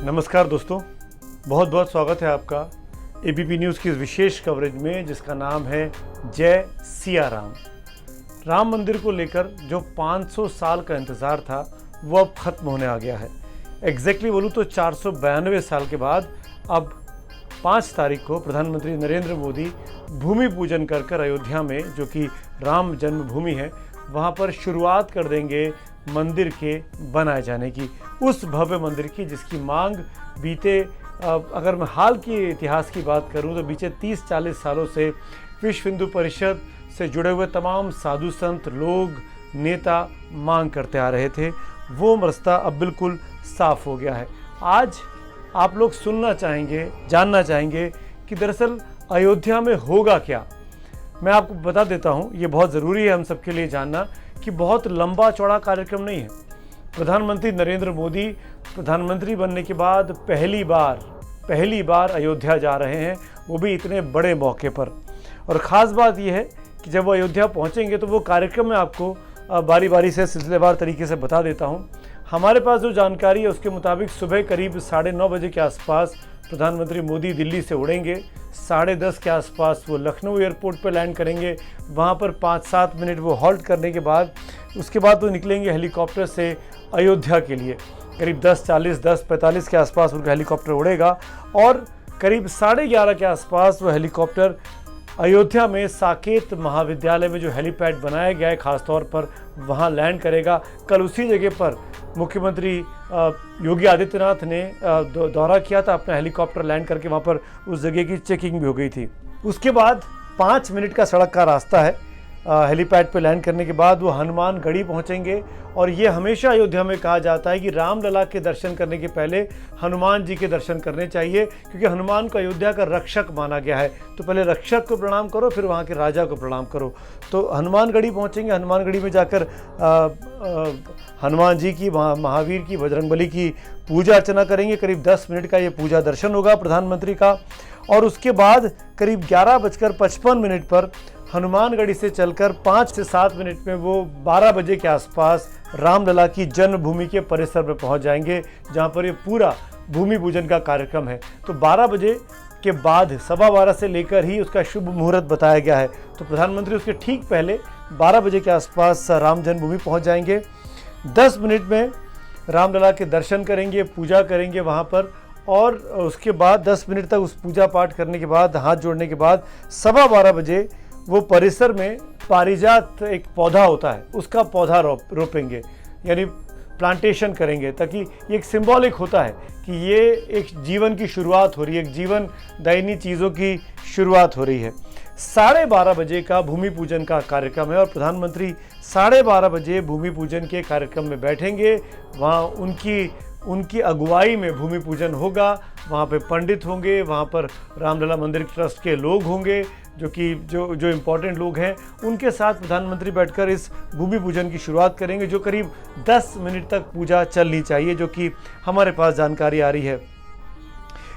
नमस्कार दोस्तों, बहुत बहुत स्वागत है आपका एबीपी न्यूज़ की इस विशेष कवरेज में जिसका नाम है जय सिया राम। राम मंदिर को लेकर जो 500 साल का इंतज़ार था वो अब ख़त्म होने आ गया है। एग्जैक्टली बोलूँ तो 492 साल के बाद अब 5 तारीख को प्रधानमंत्री नरेंद्र मोदी भूमि पूजन कर अयोध्या में, जो कि राम जन्मभूमि है, वहाँ पर शुरुआत कर देंगे मंदिर के बनाए जाने की, उस भव्य मंदिर की जिसकी मांग बीते अगर मैं हाल के इतिहास की बात करूं तो बीते 30-40 सालों से विश्व हिंदू परिषद से जुड़े हुए तमाम साधु संत, लोग, नेता मांग करते आ रहे थे। वो रास्ता अब बिल्कुल साफ हो गया है। आज आप लोग सुनना चाहेंगे, जानना चाहेंगे कि दरअसल अयोध्या में होगा क्या। मैं आपको बता देता हूँ, ये बहुत ज़रूरी है हम सबके लिए जानना कि बहुत लंबा चौड़ा कार्यक्रम नहीं है। प्रधानमंत्री नरेंद्र मोदी प्रधानमंत्री बनने के बाद पहली बार अयोध्या जा रहे हैं, वो भी इतने बड़े मौके पर। और ख़ास बात यह है कि जब वो अयोध्या पहुंचेंगे तो वो कार्यक्रम मैं आपको बारी बारी से सिलसिलेवार तरीके से बता देता हूं। हमारे पास जो जानकारी है उसके मुताबिक सुबह करीब 9:30 बजे के आसपास प्रधानमंत्री मोदी दिल्ली से उड़ेंगे। 10:30 के आसपास वो लखनऊ एयरपोर्ट पर लैंड करेंगे। वहाँ पर 5-7 मिनट वो हॉल्ट करने के बाद उसके बाद वो निकलेंगे हेलीकॉप्टर से अयोध्या के लिए। करीब 10:40, 10:45 के आसपास उनका हेलीकॉप्टर उड़ेगा और करीब 11:30 के आसपास वो हेलीकॉप्टर अयोध्या में साकेत महाविद्यालय में जो हेलीपैड बनाया गया है खास तौर पर, वहाँ लैंड करेगा। कल उसी जगह पर मुख्यमंत्री योगी आदित्यनाथ ने दौरा किया था, अपना हेलीकॉप्टर लैंड करके वहाँ पर उस जगह की चेकिंग भी हो गई थी। उसके बाद 5 मिनट का सड़क का रास्ता है। हेलीपैड पे लैंड करने के बाद वो हनुमान गढ़ी पहुंचेंगे और ये हमेशा अयोध्या में कहा जाता है कि रामलला के दर्शन करने के पहले हनुमान जी के दर्शन करने चाहिए, क्योंकि हनुमान को अयोध्या का रक्षक माना गया है। तो पहले रक्षक को प्रणाम करो, फिर वहाँ के राजा को प्रणाम करो। तो हनुमान गढ़ी पहुँचेंगे। हनुमान गढ़ी में जाकर हनुमान जी की, महावीर की, बजरंगबली की पूजा अर्चना करेंगे। करीब 10 मिनट का ये पूजा दर्शन होगा प्रधानमंत्री का। और उसके बाद करीब 11:55 पर हनुमानगढ़ी से चलकर 5 से 7 मिनट में वो 12 बजे के आसपास रामलला की जन्मभूमि के परिसर में पहुंच जाएंगे, जहां पर ये पूरा भूमि पूजन का कार्यक्रम है। तो 12 बजे के बाद 12:15 से लेकर ही उसका शुभ मुहूर्त बताया गया है। तो प्रधानमंत्री उसके ठीक पहले 12 बजे के आसपास राम जन्मभूमि पहुँच जाएंगे। 10 मिनट में रामलला के दर्शन करेंगे, पूजा करेंगे वहाँ पर। और उसके बाद 10 मिनट तक उस पूजा पाठ करने के बाद, हाथ जोड़ने के बाद 12:15 बजे वो परिसर में पारिजात एक पौधा होता है, उसका पौधा रोपेंगे, यानी प्लांटेशन करेंगे, ताकि ये एक सिंबॉलिक होता है कि ये एक जीवन की शुरुआत हो रही है, एक जीवन दायिनी चीज़ों की शुरुआत हो रही है। 12:30 बजे का भूमि पूजन का कार्यक्रम है और प्रधानमंत्री 12:30 बजे भूमि पूजन के कार्यक्रम में बैठेंगे। वहाँ उनकी अगुवाई में भूमि पूजन होगा। वहाँ पे पंडित होंगे, वहाँ पर रामलला मंदिर ट्रस्ट के लोग होंगे, जो इम्पोर्टेंट लोग हैं। उनके साथ प्रधानमंत्री बैठकर इस भूमि पूजन की शुरुआत करेंगे, जो करीब 10 मिनट तक पूजा चलनी चाहिए, जो कि हमारे पास जानकारी आ रही है।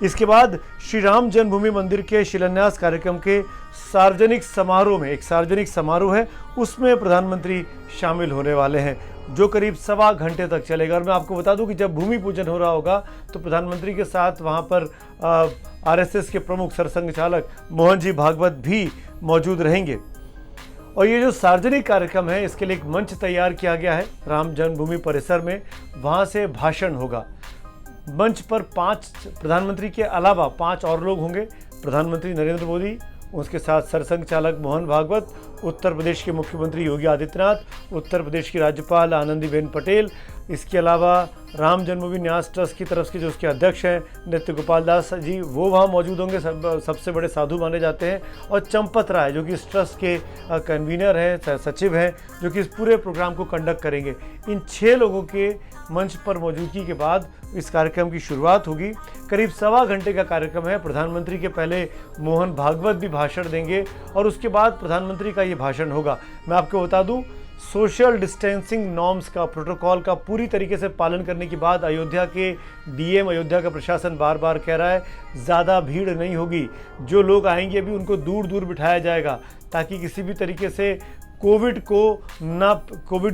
इसके बाद श्री राम जन्मभूमि मंदिर के शिलान्यास कार्यक्रम के सार्वजनिक समारोह में, एक सार्वजनिक समारोह है, उसमें प्रधानमंत्री शामिल होने वाले हैं, जो करीब 1.25 घंटे तक चलेगा। और मैं आपको बता दूं कि जब भूमि पूजन हो रहा होगा तो प्रधानमंत्री के साथ वहां पर आरएसएस के प्रमुख सरसंघ चालक मोहन जी भागवत भी मौजूद रहेंगे। और ये जो सार्वजनिक कार्यक्रम है, इसके लिए एक मंच तैयार किया गया है राम जन्मभूमि परिसर में। वहाँ से भाषण होगा। मंच पर प्रधानमंत्री के अलावा 5 और लोग होंगे। प्रधानमंत्री नरेंद्र मोदी, उसके साथ सरसंघ चालक मोहन भागवत, उत्तर प्रदेश के मुख्यमंत्री योगी आदित्यनाथ, उत्तर प्रदेश की राज्यपाल आनंदीबेन पटेल, इसके अलावा राम जन्मभूमि न्यास ट्रस्ट की तरफ के जो उसके अध्यक्ष हैं नृत्य गोपाल दास जी, वो वहाँ मौजूद होंगे, सबसे बड़े साधु माने जाते हैं। और चंपत राय, जो कि इस ट्रस्ट के कन्वीनर हैं, सचिव हैं, जो कि इस पूरे प्रोग्राम को कंडक्ट करेंगे। इन 6 लोगों के मंच पर मौजूदगी के बाद इस कार्यक्रम की शुरुआत होगी। करीब 1.25 घंटे का कार्यक्रम है। प्रधानमंत्री के पहले मोहन भागवत भी भाषण देंगे और उसके बाद प्रधानमंत्री का ये भाषण होगा। मैं आपको बता दूं, सोशल डिस्टेंसिंग नॉर्म्स का, प्रोटोकॉल का पूरी तरीके से पालन करने के बाद अयोध्या के डीएम, अयोध्या का प्रशासन बार बार कह रहा है ज़्यादा भीड़ नहीं होगी। जो लोग आएंगे अभी उनको दूर दूर बिठाया जाएगा, ताकि किसी भी तरीके से कोविड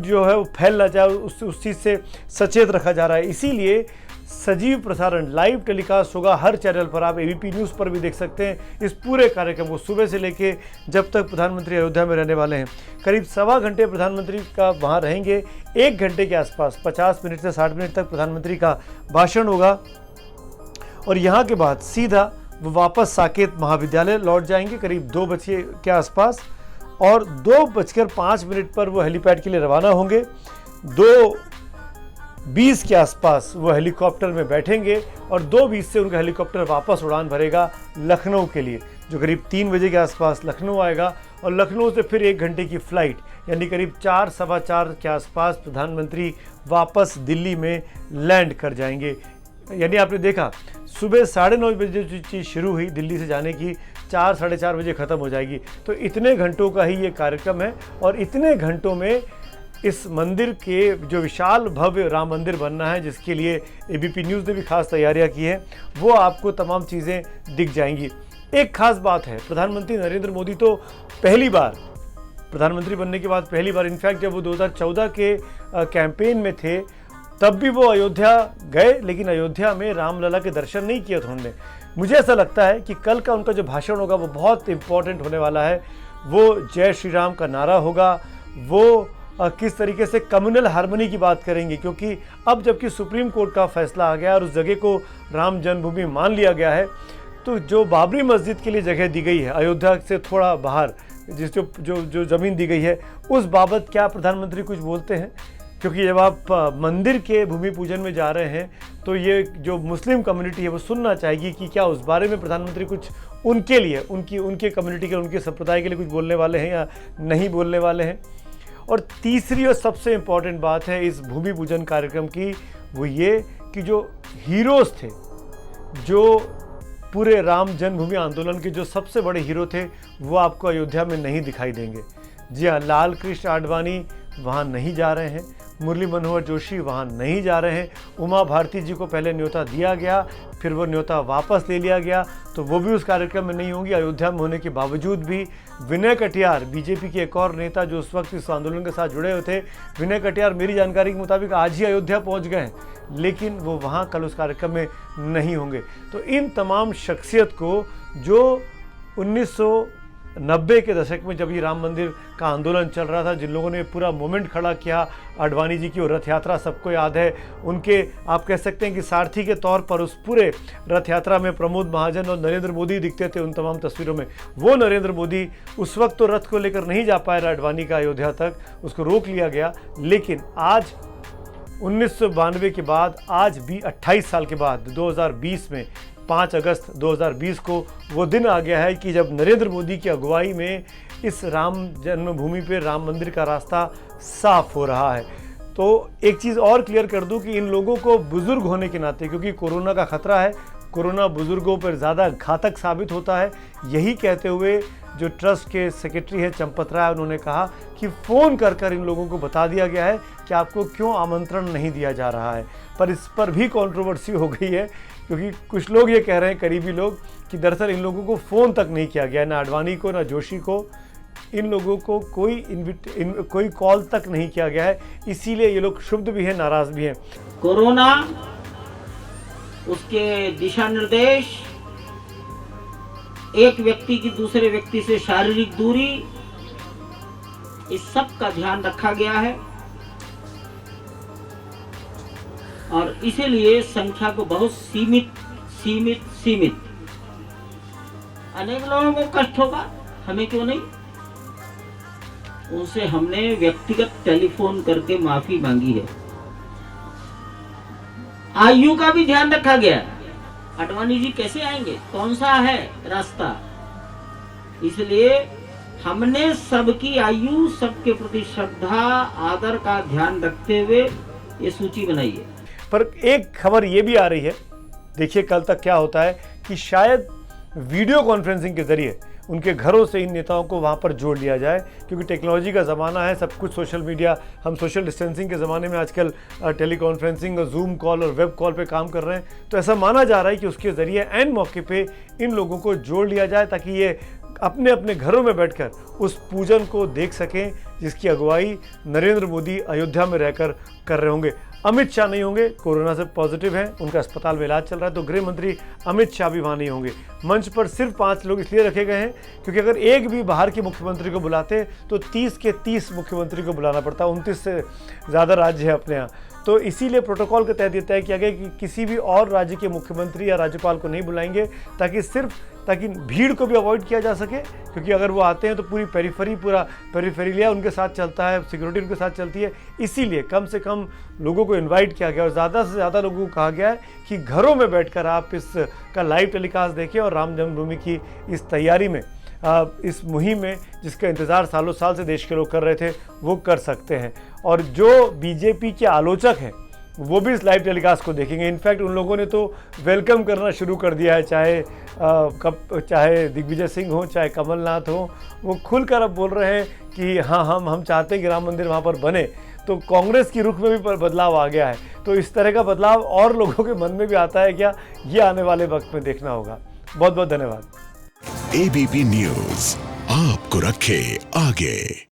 जो है वो फैल ना जाए, उस चीज़ से सचेत रखा जा रहा है। इसीलिए सजीव प्रसारण लाइव टेलीकास्ट होगा हर चैनल पर। आप एबीपी न्यूज़ पर भी देख सकते हैं इस पूरे कार्यक्रम को, सुबह से लेके जब तक प्रधानमंत्री अयोध्या में रहने वाले हैं। करीब सवा घंटे प्रधानमंत्री का वहाँ रहेंगे, 1 घंटे के आसपास 50 मिनट से 60 मिनट तक प्रधानमंत्री का भाषण होगा और यहाँ के बाद सीधा वो वापस साकेत महाविद्यालय लौट जाएंगे करीब 2 बजे के आसपास और 2:05 पर वो हेलीपैड के लिए रवाना होंगे। 2:20 के आसपास वो हेलीकॉप्टर में बैठेंगे और 2:20 से उनका हेलीकॉप्टर वापस उड़ान भरेगा लखनऊ के लिए, जो करीब 3 बजे के आसपास लखनऊ आएगा और लखनऊ से फिर 1 घंटे की फ्लाइट यानी करीब 4 सवा 4 के आसपास प्रधानमंत्री वापस दिल्ली में लैंड कर जाएंगे। यानी आपने देखा सुबह 9:30 बजे जो चीज़ शुरू हुई दिल्ली से जाने की, 4 साढ़े 4 बजे ख़त्म हो जाएगी। तो इतने घंटों का ही ये कार्यक्रम है और इतने घंटों में इस मंदिर के जो विशाल भव्य राम मंदिर बनना है, जिसके लिए एबीपी न्यूज़ ने भी खास तैयारियां की हैं, वो आपको तमाम चीज़ें दिख जाएंगी। एक खास बात है, प्रधानमंत्री नरेंद्र मोदी तो पहली बार प्रधानमंत्री बनने के बाद पहली बार, इनफैक्ट जब वो 2014 के कैंपेन में थे तब भी वो अयोध्या गए, लेकिन अयोध्या में रामलला के दर्शन नहीं किए थे उन्होंने। मुझे ऐसा लगता है कि कल का उनका जो भाषण होगा वो बहुत इंपॉर्टेंट होने वाला है। वो जय श्री राम का नारा होगा, वो किस तरीके से कम्युनल हार्मनी की बात करेंगे, क्योंकि अब जबकि सुप्रीम कोर्ट का फैसला आ गया और उस जगह को राम जन्मभूमि मान लिया गया है, तो जो बाबरी मस्जिद के लिए जगह दी गई है अयोध्या से थोड़ा बाहर, जिस जो ज़मीन दी गई है, उस बाबत क्या प्रधानमंत्री कुछ बोलते हैं? क्योंकि जब आप मंदिर के भूमि पूजन में जा रहे हैं तो ये जो मुस्लिम कम्युनिटी है वो सुनना चाहेगी कि क्या उस बारे में प्रधानमंत्री कुछ उनके लिए, उनके कम्युनिटी के, उनके संप्रदाय के लिए कुछ बोलने वाले हैं या नहीं बोलने वाले हैं। और तीसरी और सबसे इम्पॉर्टेंट बात है इस भूमि पूजन कार्यक्रम की, वो ये कि जो हीरोज़ थे, जो पूरे राम जन्मभूमि आंदोलन के जो सबसे बड़े हीरो थे, वो आपको अयोध्या में नहीं दिखाई देंगे। जी हाँ, लाल कृष्ण आडवाणी वहाँ नहीं जा रहे हैं, मुरली मनोहर जोशी वहाँ नहीं जा रहे हैं, उमा भारती जी को पहले न्योता दिया गया, फिर वो न्योता वापस ले लिया गया, तो वो भी उस कार्यक्रम में नहीं होंगी। अयोध्या में होने के बावजूद भी विनय कटियार, बीजेपी के एक और नेता जो उस वक्त इस आंदोलन के साथ जुड़े हुए थे, विनय कटियार मेरी जानकारी के मुताबिक आज ही अयोध्या पहुँच गए हैं, लेकिन वो वहाँ कल उस कार्यक्रम में नहीं होंगे। तो इन तमाम शख्सियत को जो 1990 के दशक में जब ये राम मंदिर का आंदोलन चल रहा था, जिन लोगों ने पूरा मूवमेंट खड़ा किया, आडवाणी जी की रथ यात्रा सबको याद है, उनके आप कह सकते हैं कि सारथी के तौर पर उस पूरे रथ यात्रा में प्रमोद महाजन और नरेंद्र मोदी दिखते थे उन तमाम तस्वीरों में। वो नरेंद्र मोदी उस वक्त तो रथ को लेकर नहीं जा पाए आडवाणी का अयोध्या तक, उसको रोक लिया गया, लेकिन आज 1992 के बाद, आज भी 28 साल के बाद 2020 में 5 अगस्त 2020 को वो दिन आ गया है कि जब नरेंद्र मोदी की अगुवाई में इस राम जन्मभूमि पे राम मंदिर का रास्ता साफ हो रहा है। तो एक चीज़ और क्लियर कर दूं कि इन लोगों को बुज़ुर्ग होने के नाते, क्योंकि कोरोना का खतरा है, कोरोना बुज़ुर्गों पर ज़्यादा घातक साबित होता है, यही कहते हुए जो ट्रस्ट के सेक्रेटरी है चंपत राय, उन्होंने कहा कि फ़ोन कर इन लोगों को बता दिया गया है कि आपको क्यों आमंत्रण नहीं दिया जा रहा है। पर इस पर भी कंट्रोवर्सी हो गई है, क्योंकि कुछ लोग ये कह रहे हैं, करीबी लोग, कि दरअसल इन लोगों को फ़ोन तक नहीं किया गया, ना आडवाणी को ना जोशी को, इन लोगों को कोई कॉल तक नहीं किया गया है, इसीलिए ये लोग क्षुब्ध भी हैं, नाराज़ भी हैं। कोरोना, उसके दिशा निर्देश, एक व्यक्ति की दूसरे व्यक्ति से शारीरिक दूरी, इस सब का ध्यान रखा गया है और इसीलिए संख्या को बहुत सीमित। अनेक लोगों को कष्ट होगा, हमें क्यों नहीं। उनसे हमने व्यक्तिगत टेलीफोन करके माफी मांगी है। आयु का भी ध्यान रखा गया। आडवाणी जी कैसे आएंगे, कौन सा है रास्ता, इसलिए हमने सबकी आयु, सबके प्रति श्रद्धा आदर का ध्यान रखते हुए ये सूची बनाई है। पर एक खबर ये भी आ रही है, देखिए कल तक क्या होता है, कि शायद वीडियो कॉन्फ्रेंसिंग के जरिए उनके घरों से इन नेताओं को वहाँ पर जोड़ लिया जाए, क्योंकि टेक्नोलॉजी का ज़माना है, सब कुछ सोशल मीडिया, हम सोशल डिस्टेंसिंग के ज़माने में आजकल टेली कॉन्फ्रेंसिंग और जूम कॉल और वेब कॉल पे काम कर रहे हैं। तो ऐसा माना जा रहा है कि उसके ज़रिए एन मौके पे इन लोगों को जोड़ लिया जाए, ताकि ये अपने अपने घरों में बैठकर उस पूजन को देख सकें जिसकी अगुवाई नरेंद्र मोदी अयोध्या में रहकर कर रहे होंगे। अमित शाह नहीं होंगे, कोरोना से पॉजिटिव हैं, उनका अस्पताल में इलाज चल रहा है, तो गृह मंत्री अमित शाह भी वहाँ नहीं होंगे। मंच पर सिर्फ 5 लोग इसलिए रखे गए हैं क्योंकि अगर एक भी बाहर के मुख्यमंत्री को बुलाते तो 30 के 30 मुख्यमंत्री को बुलाना पड़ता, 29 से ज़्यादा राज्य है अपने यहाँ। तो इसीलिए प्रोटोकॉल के तहत तय किया गया कि किसी भी और राज्य के मुख्यमंत्री या राज्यपाल को नहीं बुलाएंगे, ताकि भीड़ को भी अवॉइड किया जा सके, क्योंकि अगर वो आते हैं तो पूरा पेरिफेरिया उनके साथ चलता है, सिक्योरिटी उनके साथ चलती है। इसीलिए कम से कम लोगों को इनवाइट किया गया और ज़्यादा से ज़्यादा लोगों को कहा गया है कि घरों में बैठकर आप इसका लाइव टेलीकास्ट देखें और राम जन्मभूमि की इस तैयारी में, इस मुहिम में जिसका इंतज़ार सालों साल से देश के लोग कर रहे थे, वो कर सकते हैं। और जो बीजेपी के आलोचक हैं वो भी इस लाइव टेलीकास्ट को देखेंगे। इनफैक्ट उन लोगों ने तो वेलकम करना शुरू कर दिया है, चाहे दिग्विजय सिंह हो, चाहे कमलनाथ हो, वो खुलकर अब बोल रहे हैं कि हाँ हम चाहते हैं कि राम मंदिर वहाँ पर बने। तो कांग्रेस की रुख में भी बदलाव आ गया है। तो इस तरह का बदलाव और लोगों के मन में भी आता है क्या, ये आने वाले वक्त में देखना होगा। बहुत बहुत धन्यवाद। एबीपी न्यूज़ आपको रखे आगे।